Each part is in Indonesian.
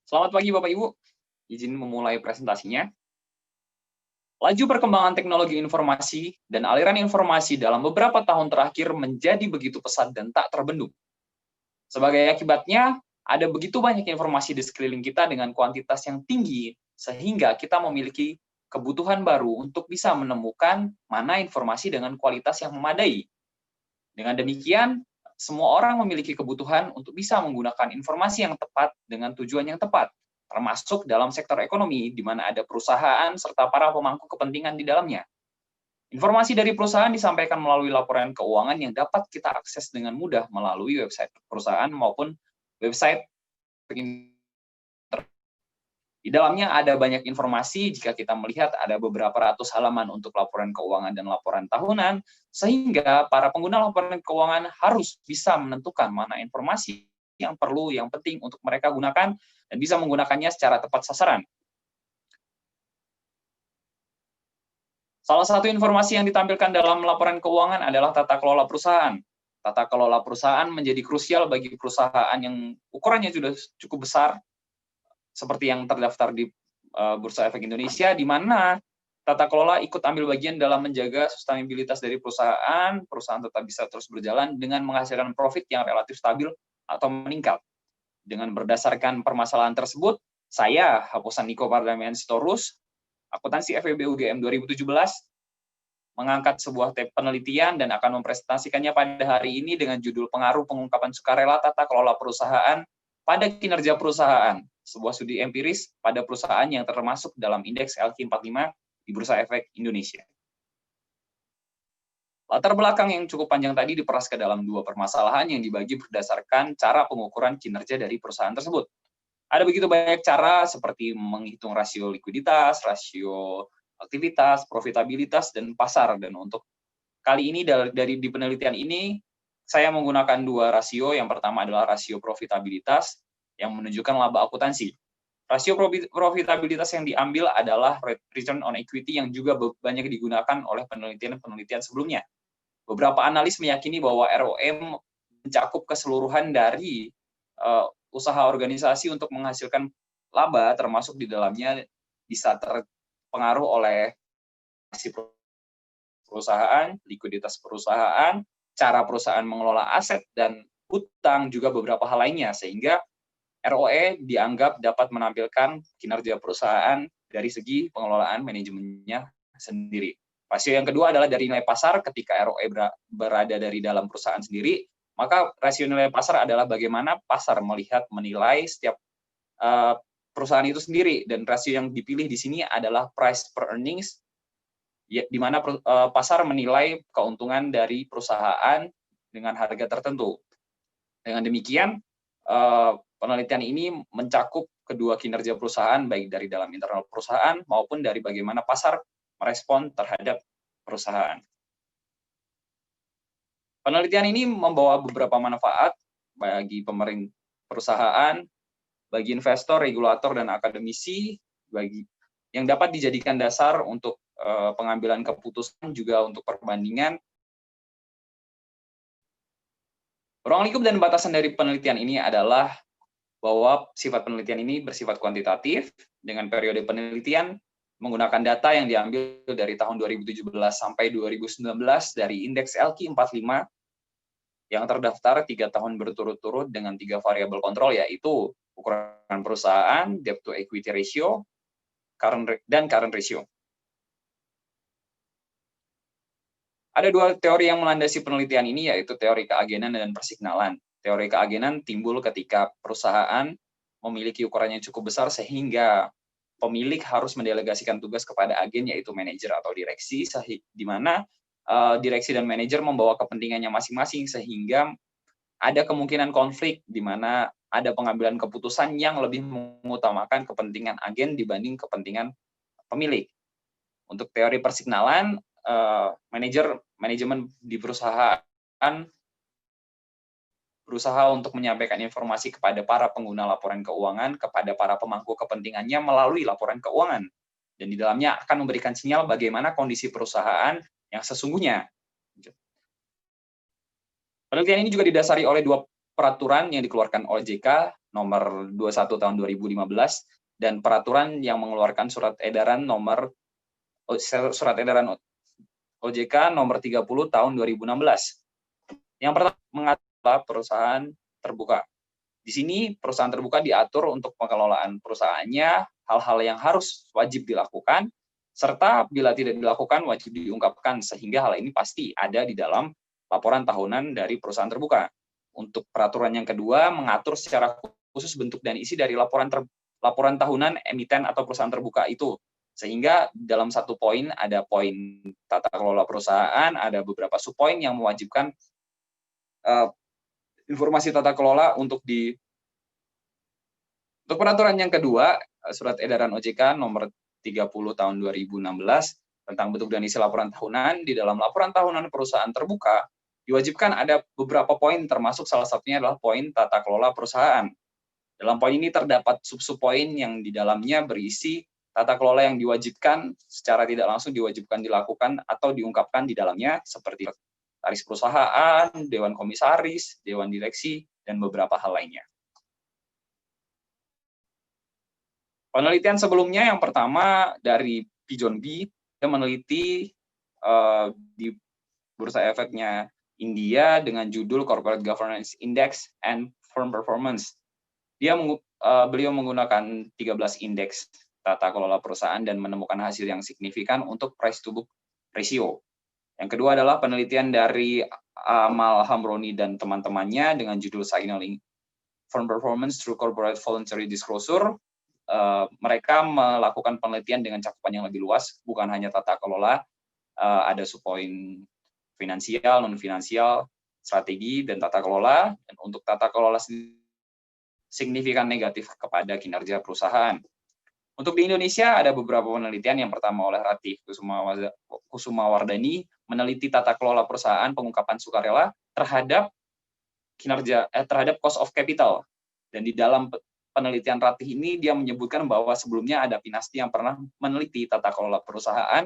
Selamat pagi Bapak Ibu, izin memulai presentasinya. Laju perkembangan teknologi informasi dan aliran informasi dalam beberapa tahun terakhir menjadi begitu pesat dan tak terbendung. Sebagai akibatnya, ada begitu banyak informasi di sekeliling kita dengan kuantitas yang tinggi, sehingga kita memiliki kebutuhan baru untuk bisa menemukan mana informasi dengan kualitas yang memadai. Dengan demikian, semua orang memiliki kebutuhan untuk bisa menggunakan informasi yang tepat dengan tujuan yang tepat, termasuk dalam sektor ekonomi, di mana ada perusahaan serta para pemangku kepentingan di dalamnya. Informasi dari perusahaan disampaikan melalui laporan keuangan yang dapat kita akses dengan mudah melalui website perusahaan maupun website. Di dalamnya ada banyak informasi jika kita melihat ada beberapa ratus halaman untuk laporan keuangan dan laporan tahunan, sehingga para pengguna laporan keuangan harus bisa menentukan mana informasi yang perlu, yang penting untuk mereka gunakan, dan bisa menggunakannya secara tepat sasaran. Salah satu informasi yang ditampilkan dalam laporan keuangan adalah tata kelola perusahaan. Tata kelola perusahaan menjadi krusial bagi perusahaan yang ukurannya sudah cukup besar, seperti yang terdaftar di Bursa Efek Indonesia, di mana tata kelola ikut ambil bagian dalam menjaga sustainabilitas dari perusahaan tetap bisa terus berjalan dengan menghasilkan profit yang relatif stabil atau meningkat. Dengan berdasarkan permasalahan tersebut, saya, Hapusan Niko Pardamian Sitorus, Akuntansi FEB UGM 2017, mengangkat sebuah penelitian dan akan mempresentasikannya pada hari ini dengan judul Pengaruh Pengungkapan Sukarela Tata Kelola Perusahaan pada Kinerja Perusahaan, sebuah studi empiris pada perusahaan yang termasuk dalam indeks LQ45 di Bursa Efek Indonesia. Latar belakang yang cukup panjang tadi diperas ke dalam dua permasalahan yang dibagi berdasarkan cara pengukuran kinerja dari perusahaan tersebut. Ada begitu banyak cara seperti menghitung rasio likuiditas, rasio aktivitas, profitabilitas, dan pasar. Dan untuk kali ini di penelitian ini, saya menggunakan dua rasio. Yang pertama adalah rasio profitabilitas yang menunjukkan laba akuntansi. Rasio profitabilitas yang diambil adalah return on equity yang juga banyak digunakan oleh penelitian-penelitian sebelumnya. Beberapa analis meyakini bahwa ROE mencakup keseluruhan dari usaha organisasi untuk menghasilkan laba, termasuk di dalamnya bisa terpengaruh oleh perusahaan, likuiditas perusahaan, cara perusahaan mengelola aset, dan hutang, juga beberapa hal lainnya, sehingga ROE dianggap dapat menampilkan kinerja perusahaan dari segi pengelolaan manajemennya sendiri. Rasio yang kedua adalah dari nilai pasar. Ketika ROE berada dari dalam perusahaan sendiri, maka rasio nilai pasar adalah bagaimana pasar menilai setiap perusahaan itu sendiri, dan rasio yang dipilih di sini adalah price per earnings, di mana pasar menilai keuntungan dari perusahaan dengan harga tertentu. Dengan demikian, penelitian ini mencakup kedua kinerja perusahaan, baik dari dalam internal perusahaan maupun dari bagaimana pasar merespon terhadap perusahaan. Penelitian ini membawa beberapa manfaat bagi pemerintah perusahaan, bagi investor, regulator, dan akademisi, yang dapat dijadikan dasar untuk pengambilan keputusan, juga untuk perbandingan. Ruang lingkup dan batasan dari penelitian ini adalah bahwa sifat penelitian ini bersifat kuantitatif, dengan periode penelitian menggunakan data yang diambil dari tahun 2017 sampai 2019 dari indeks LQ45 yang terdaftar 3 tahun berturut-turut dengan 3 variabel kontrol, yaitu ukuran perusahaan, debt to equity ratio, dan current ratio. Ada dua teori yang melandasi penelitian ini, yaitu teori keagenan dan persignalan. Teori keagenan timbul ketika perusahaan memiliki ukuran yang cukup besar sehingga pemilik harus mendelegasikan tugas kepada agen, yaitu manajer atau direksi, di mana direksi dan manajer membawa kepentingannya masing-masing, sehingga ada kemungkinan konflik di mana ada pengambilan keputusan yang lebih mengutamakan kepentingan agen dibanding kepentingan pemilik. Untuk teori persignalan, manajemen di perusahaan berusaha untuk menyampaikan informasi kepada para pengguna laporan keuangan, kepada para pemangku kepentingannya melalui laporan keuangan. Dan di dalamnya akan memberikan sinyal bagaimana kondisi perusahaan yang sesungguhnya. Penelitian ini juga didasari oleh dua peraturan yang dikeluarkan OJK nomor 21 tahun 2015 dan peraturan yang mengeluarkan surat edaran OJK nomor 30 tahun 2016. Yang pertama, mengatur perusahaan terbuka. Di sini perusahaan terbuka diatur untuk pengelolaan perusahaannya, hal-hal yang harus wajib dilakukan, serta bila tidak dilakukan wajib diungkapkan, sehingga hal ini pasti ada di dalam laporan tahunan dari perusahaan terbuka. Untuk peraturan yang kedua, mengatur secara khusus bentuk dan isi dari laporan tahunan emiten atau perusahaan terbuka itu. Sehingga dalam satu poin ada poin tata kelola perusahaan, ada beberapa subpoin yang mewajibkan informasi tata kelola untuk peraturan yang kedua, surat edaran OJK nomor 30 tahun 2016 tentang bentuk dan isi laporan tahunan. Di dalam laporan tahunan perusahaan terbuka diwajibkan ada beberapa poin, termasuk salah satunya adalah poin tata kelola perusahaan. Dalam poin ini terdapat sub-poin yang di dalamnya berisi tata kelola yang diwajibkan secara tidak langsung diwajibkan dilakukan atau diungkapkan di dalamnya, seperti sekretaris perusahaan, dewan komisaris, dewan direksi, dan beberapa hal lainnya. Penelitian sebelumnya yang pertama dari P. John B. Dia meneliti di Bursa Efeknya India dengan judul Corporate Governance Index and Firm Performance. Beliau menggunakan 13 indeks tata kelola perusahaan dan menemukan hasil yang signifikan untuk price to book ratio. Yang kedua adalah penelitian dari Amal Hamroni dan teman-temannya dengan judul Signaling Firm Performance through Corporate Voluntary Disclosure. Mereka melakukan penelitian dengan cakupan yang lebih luas, bukan hanya tata kelola, ada subpoin finansial, non-finansial, strategi, dan tata kelola. Dan untuk tata kelola signifikan negatif kepada kinerja perusahaan. Untuk di Indonesia ada beberapa penelitian. Yang pertama oleh Ratih Kusumawardani meneliti tata kelola perusahaan pengungkapan sukarela terhadap terhadap cost of capital. Dan di dalam penelitian Ratih ini dia menyebutkan bahwa sebelumnya ada Pinasti yang pernah meneliti tata kelola perusahaan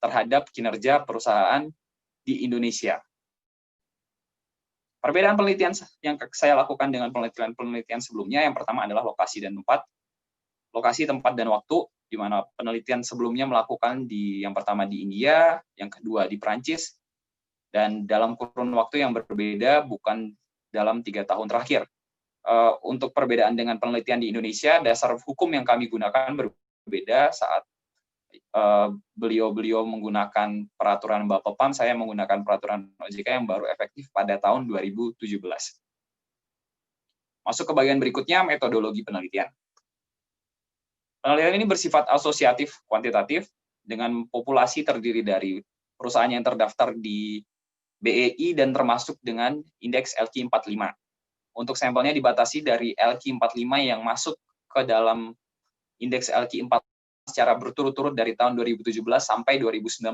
terhadap kinerja perusahaan di Indonesia. Perbedaan penelitian yang saya lakukan dengan penelitian sebelumnya, yang pertama adalah lokasi dan tempat. Lokasi, tempat, dan waktu, di mana penelitian sebelumnya melakukan yang pertama di India, yang kedua di Prancis, dan dalam kurun waktu yang berbeda, bukan dalam 3 tahun terakhir. Untuk perbedaan dengan penelitian di Indonesia, dasar hukum yang kami gunakan berbeda. Saat beliau menggunakan peraturan Bapepam, saya menggunakan peraturan OJK yang baru efektif pada tahun 2017. Masuk ke bagian berikutnya, metodologi penelitian. Penelitian ini bersifat asosiatif kuantitatif dengan populasi terdiri dari perusahaan yang terdaftar di BEI dan termasuk dengan indeks LQ45. Untuk sampelnya dibatasi dari LQ45 yang masuk ke dalam indeks LQ45 secara berturut-turut dari tahun 2017 sampai 2019,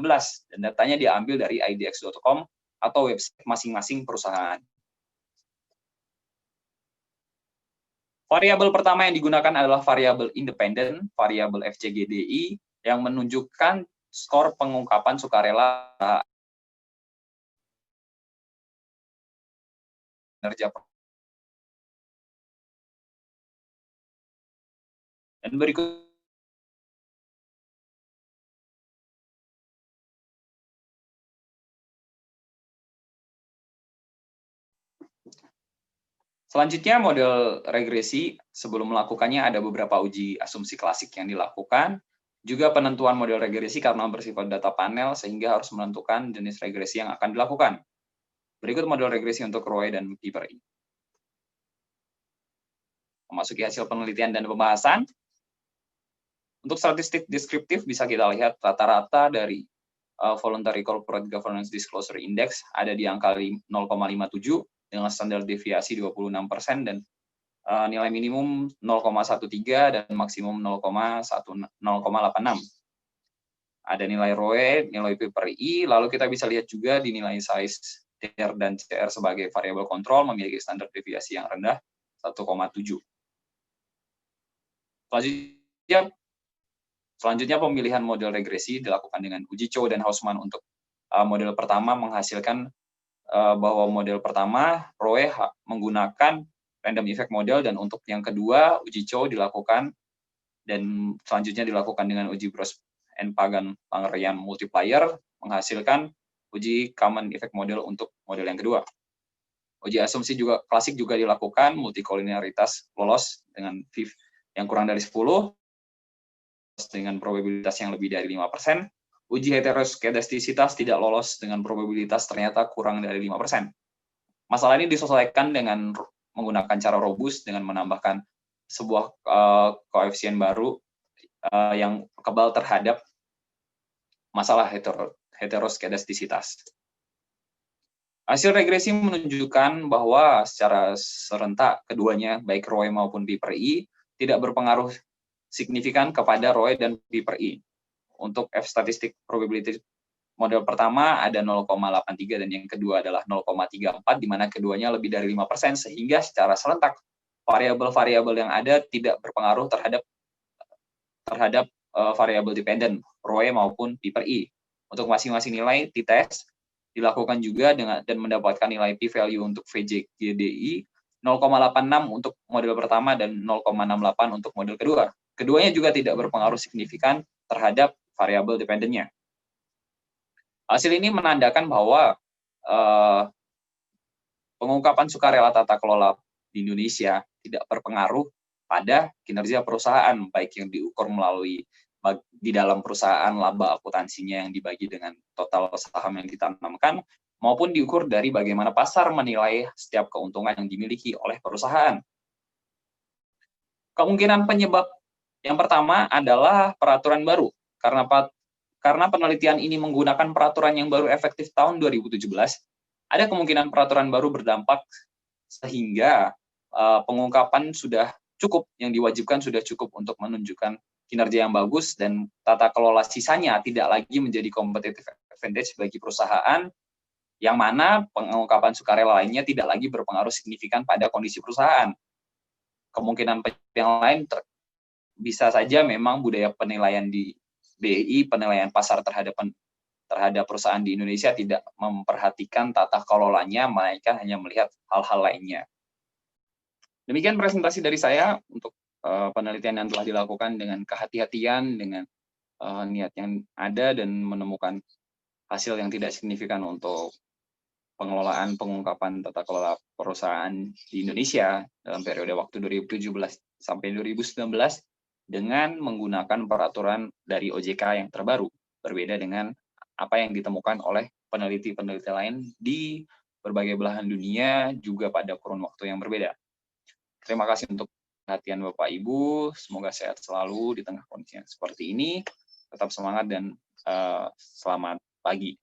dan datanya diambil dari idx.com atau website masing-masing perusahaan. Variabel pertama yang digunakan adalah variabel independen, variabel FCGDI, yang menunjukkan skor pengungkapan sukarela kinerja. Dan berikut selanjutnya model regresi. Sebelum melakukannya ada beberapa uji asumsi klasik yang dilakukan. Juga penentuan model regresi karena bersifat data panel sehingga harus menentukan jenis regresi yang akan dilakukan. Berikut model regresi untuk Roy dan Piper. Memasuki hasil penelitian dan pembahasan. Untuk statistik deskriptif bisa kita lihat rata-rata dari Voluntary Corporate Governance Disclosure Index ada di angka 0,57 dengan standar deviasi 26% dan nilai minimum 0,13 dan maksimum 0,86. Ada nilai ROE, nilai P per I, lalu kita bisa lihat juga di nilai size TR dan CR sebagai variabel kontrol memiliki standar deviasi yang rendah 1,7. Selanjutnya pemilihan model regresi dilakukan dengan uji Chow dan Hausman. Untuk model pertama menghasilkan bahwa model pertama ROE menggunakan random effect model, dan untuk yang kedua uji Chow dilakukan dan selanjutnya dilakukan dengan uji Bros and Pagan Langerian multiplier menghasilkan uji common effect model untuk model yang kedua. Uji asumsi juga klasik juga dilakukan, multikolinearitas lolos dengan VIF yang kurang dari 10 dengan probabilitas yang lebih dari 5%. Uji heteroskedastisitas tidak lolos dengan probabilitas ternyata kurang dari 5%. Masalah ini diselesaikan dengan menggunakan cara robust dengan menambahkan sebuah koefisien baru yang kebal terhadap masalah heteroskedastisitas. Hasil regresi menunjukkan bahwa secara serentak keduanya, baik ROE maupun P per I, tidak berpengaruh signifikan kepada ROE dan P per I. Untuk F statistik probability model pertama ada 0,83 dan yang kedua adalah 0,34, di mana keduanya lebih dari 5%, sehingga secara serentak variabel-variabel yang ada tidak berpengaruh terhadap variabel dependent, ROE maupun P per I. Untuk masing-masing nilai t-test dilakukan juga dengan dan mendapatkan nilai p-value untuk VJGDI 0,86 untuk model pertama dan 0,68 untuk model kedua. Keduanya juga tidak berpengaruh signifikan terhadap variabel dependennya. Hasil ini menandakan bahwa pengungkapan sukarela tata kelola di Indonesia tidak berpengaruh pada kinerja perusahaan, baik yang diukur melalui di dalam perusahaan laba akuntansinya yang dibagi dengan total saham yang ditanamkan, maupun diukur dari bagaimana pasar menilai setiap keuntungan yang dimiliki oleh perusahaan. Kemungkinan penyebab yang pertama adalah peraturan baru. Karena penelitian ini menggunakan peraturan yang baru efektif tahun 2017, ada kemungkinan peraturan baru berdampak sehingga pengungkapan sudah cukup, yang diwajibkan sudah cukup untuk menunjukkan kinerja yang bagus, dan tata kelola sisanya tidak lagi menjadi competitive advantage bagi perusahaan, yang mana pengungkapan sukarela lainnya tidak lagi berpengaruh signifikan pada kondisi perusahaan. Kemungkinan yang lain bisa saja memang budaya penilaian di BI, penilaian pasar terhadap perusahaan di Indonesia tidak memperhatikan tata kelolanya, melainkan hanya melihat hal-hal lainnya. Demikian presentasi dari saya untuk penelitian yang telah dilakukan dengan kehati-hatian, dengan niat yang ada, dan menemukan hasil yang tidak signifikan untuk pengelolaan pengungkapan tata kelola perusahaan di Indonesia dalam periode waktu 2017 sampai 2019 dengan menggunakan peraturan dari OJK yang terbaru, berbeda dengan apa yang ditemukan oleh peneliti-peneliti lain di berbagai belahan dunia juga pada kurun waktu yang berbeda. Terima kasih untuk perhatian Bapak Ibu, semoga sehat selalu di tengah kondisi yang seperti ini. Tetap semangat dan selamat pagi.